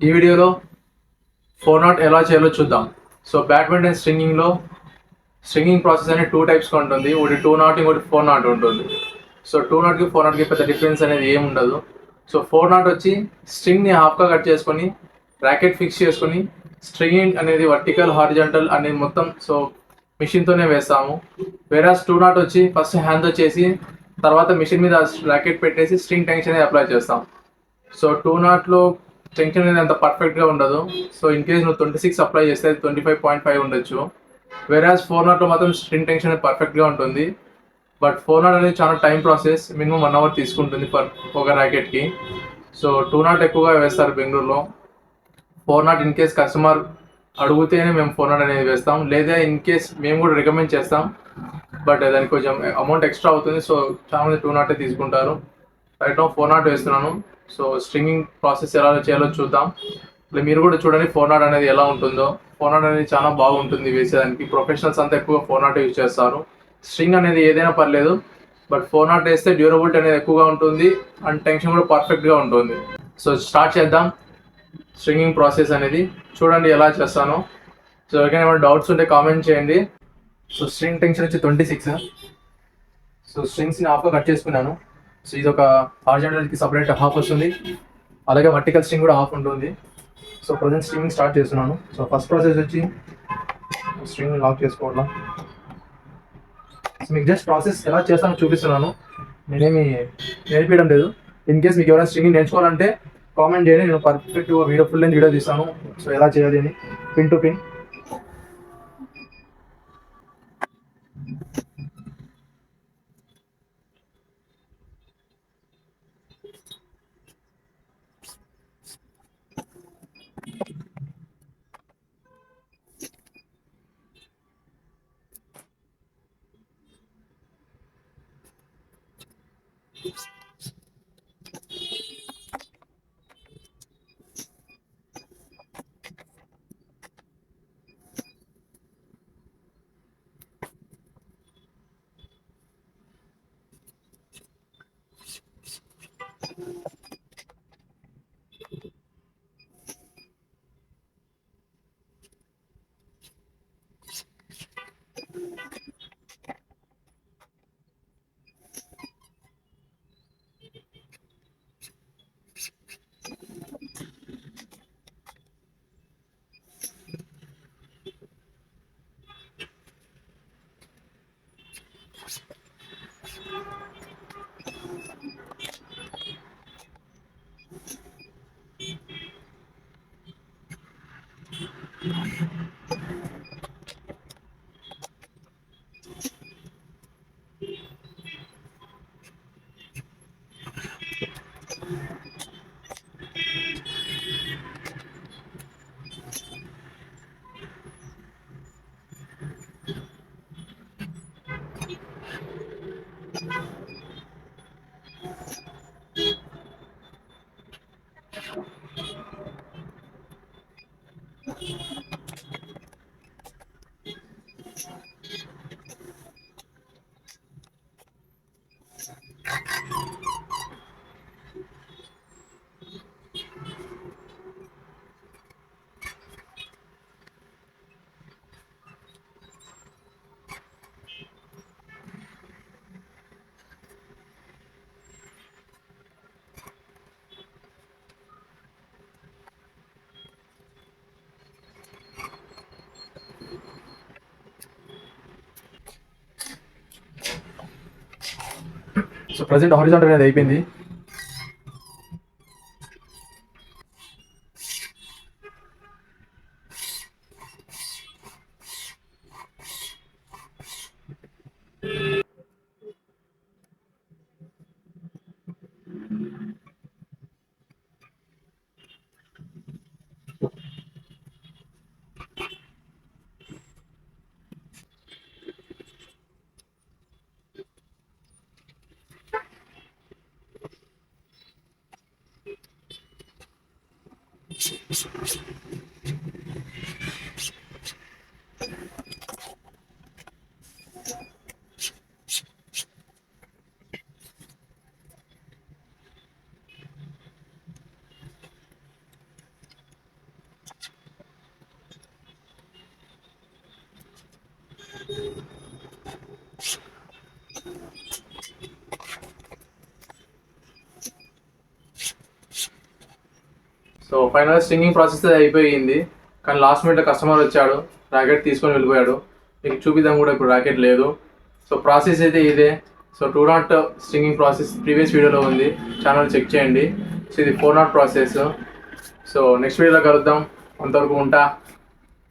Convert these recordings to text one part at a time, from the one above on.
ఈ వీడియోలో 4 నాట్ ఎలా చేయాలో చూద్దాం. సో బ్యాడ్మింటన్ స్ట్రింగింగ్ ప్రాసెస్ అనేది 2 టైప్స్గా ఉంటుంది. ఒకటి 2 నాట్, ఇంకోటి 4 నాట్ ఉంటుంది. సో 2 నాట్కి 4 నాట్కి పెద్ద డిఫరెన్స్ అనేది ఏమి ఉండదు. సో 4 నాట్ వచ్చి స్ట్రింగ్ని హాఫ్గా కట్ చేసుకొని ర్యాకెట్ ఫిక్స్ చేసుకొని స్ట్రింగింగ్ అనేది వర్టికల్ హారిజాంటల్ అనేది మొత్తం సో మిషన్తోనే వేస్తాము. వేరాస్ 2 నాట్ వచ్చి ఫస్ట్ హ్యాండ్తో చేసి తర్వాత మిషన్ మీద ర్యాకెట్ పెట్టేసి స్ట్రింగ్ టెన్షన్ అనేది అప్లై చేస్తాం. సో 2 నాట్లో టెన్షన్ అనేది అంత పర్ఫెక్ట్గా ఉండదు. సో ఇన్ కేస్ నువ్వు 26 అప్లై చేస్తే 25.5 ఉండొచ్చు. వేరాజ్ 4 నాట్లో మాత్రం స్ట్రింగ్ టెన్షన్ అనేది పర్ఫెక్ట్గా ఉంటుంది. బట్ 4 నాట్ అనేది చాలా టైం ప్రాసెస్, మినిమం 1 అవర్ తీసుకుంటుంది ఒక ర్యాకెట్కి. సో 2 నాట్ ఎక్కువగా వేస్తారు బెంగళూరులో. 4 నాట్ ఇన్ కేస్ కస్టమర్ అడిగితేనే మేము 4 నాట్ అనేది వేస్తాం, లేదా ఇన్ కేస్ మేము కూడా రికమెండ్ చేస్తాం. బట్ దానికి కొంచెం అమౌంట్ ఎక్స్ట్రా అవుతుంది. సో చాలా మంది 2 నాటే తీసుకుంటారు. రైట్ నౌ 4 నాట్ వేస్తున్నాను. సో స్ట్రింగింగ్ ప్రాసెస్ ఎలా చేయాలో చూద్దాం. ఇలా మీరు కూడా చూడండి 4 నాట్ అనేది ఎలా ఉంటుందో. 4 నాట్ అనేది చాలా బాగుంటుంది వేసేదానికి. ప్రొఫెషనల్స్ అంతా ఎక్కువగా 4 నాట్ యూజ్ చేస్తారు. స్ట్రింగ్ అనేది ఏదైనా పర్లేదు, బట్ 4 నాట్ వేస్తే డ్యూరబిలిటీ అనేది ఎక్కువగా ఉంటుంది అండ్ టెన్షన్ కూడా పర్ఫెక్ట్గా ఉంటుంది. సో స్టార్ట్ చేద్దాం స్ట్రింగింగ్ ప్రాసెస్ అనేది. చూడండి ఎలా చేస్తాను. సో ఎవరికైనా ఏమైనా డౌట్స్ ఉంటే కామెంట్ చేయండి. సో స్ట్రింగ్ టెన్షన్ వచ్చి 26. సో స్ట్రింగ్స్ని హాఫ్గా కట్ చేసుకున్నాను. సో ఇది ఒక హారిజాంటల్కి సపరేట్ హాఫ్ వస్తుంది, అలాగే వర్టికల్ స్ట్రింగ్ కూడా హాఫ్ ఉంటుంది. సో ప్రజెంట్ స్ట్రింగ్ స్టార్ట్ చేస్తున్నాను. సో ఫస్ట్ ప్రాసెస్ వచ్చి స్ట్రింగ్ లాక్ చేసుకోవడం. సో మీకు జస్ట్ ప్రాసెస్ ఎలా చేస్తానో చూపిస్తున్నాను, నేనేమి నేర్పించడం లేదు. ఇన్ కేస్ మీకు ఎవరైనా స్ట్రింగ్ నేర్చుకోవాలంటే కామెంట్ చేయండి, నేను perfect video full length video తీస్తాను. సో ఎలా చేయాలి అని pin to pin. So present horizontal అనేది అయిపోయింది. సో ఫైనల్ స్ట్రింగింగ్ ప్రాసెస్ అయిపోయింది, కానీ లాస్ట్ మినిట్లో కస్టమర్ వచ్చాడు, రాకెట్ తీసుకొని వెళ్ళిపోయాడు. మీకు చూపిద్దాం కూడా ఇప్పుడు రాకెట్ లేదు. సో ప్రాసెస్ అయితే ఇదే. So 2 not stringing process previous వీడియోలో ఉంది, ఛానల్ చెక్ చేయండి. సో ఇది 4 నాట్ ప్రాసెస్. సో నెక్స్ట్ వీడియోలో కలుద్దాం, అంతవరకు ఉంటా,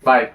బాయ్.